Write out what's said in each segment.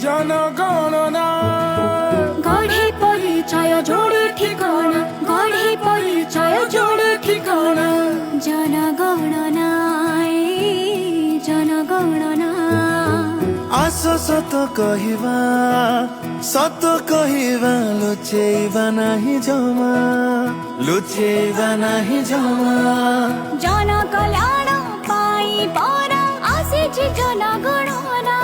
জনগণনা গড়ে পরিচয় জোড়ে ঠিকানা, গড়ে পরিচয় জোড়ে ঠিকানা। জনগণনা জনগণনা। আস সত কহিবা লুচেইবা নাহি জমা, লুচেইবা নাহি জমা। জনকল্যাণ পাই পরা আসিছি জনগণনা,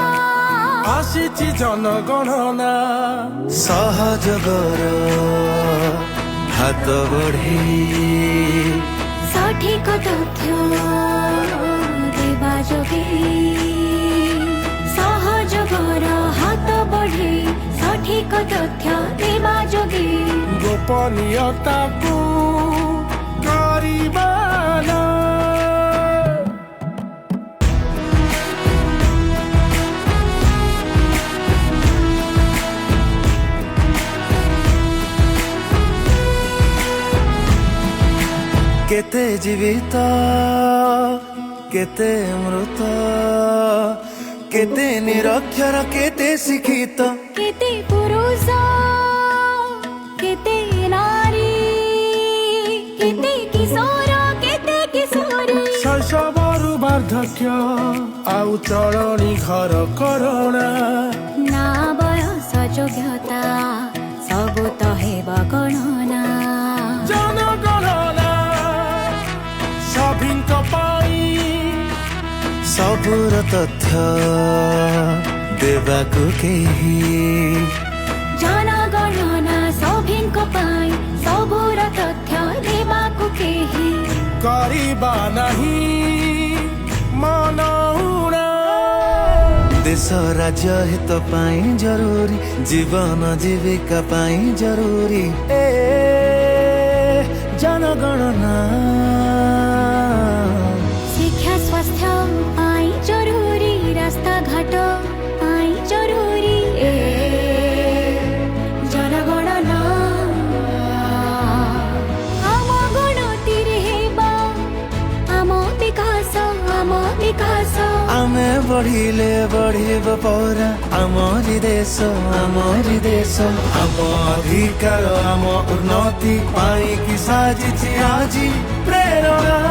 আসিছি জনগণনা। সহযোগর হাত বঢ়েই সঠিক তথ্য দেবা যোগে, সহযোগর হাত বঢ়ে সঠিক তথ্য দেবা যোগে। গোপনীয়তাকু କରିବା ନା। কেতে জীবিত কেতে মৃত, কেতে নিরক্ষর কেতে শিক্ষিত, কেতে পুরুষ কেতে নারী, কেতে কিশোর কেতে কিশোরী। শৈশবରୁ ବାର୍ଦ୍ଧକ୍ୟ ଆଉ ଚଳଣି ଘର କରଣା। ନା ବୟସ ଯୋଗ୍ୟତା ସବୁ ତ ହେବ ଗଣନା। ଜନଗଣନା ସଭିଙ୍କ ପାଇଁ ସବୁର ତଥ୍ୟ ଦେବାକୁ କେହି, ଜନଗଣନା ସଭିଙ୍କ ପାଇଁ ସବୁର ତଥ୍ୟ ଦେବାକୁ କେହି କରିବା ନାହିଁ ମନଉଣା। ଦେଶ ରାଜ୍ୟ ହିତ ପାଇଁ ଜରୁରୀ, ଜୀବନ ଜୀବିକା ପାଇଁ ଜରୁରୀ ଏ ଜନଗଣନା। ଶିକ୍ଷା ସ୍ୱାସ୍ଥ୍ୟ ପାଇଁ ଜରୁରୀ, ରାସ୍ତାଘାଟ ପାଇଁ ଜରୁରୀ ଏ ଜନଗଣନା। ଆମ ଗଣତିରେ ହେବ ଆମ ବିକାଶ, ଆମ ବିକାଶ। ଆମେ ବଢିଲେ ବଢିବ ପରା ଆମରି ଦେଶ, ଆମରି ଦେଶ। ଆମ ଅଧିକାର ଆମ ଉନ୍ନତି ପାଇଁ କି ସାଜିଛି ଆଜି ପ୍ରେରଣା।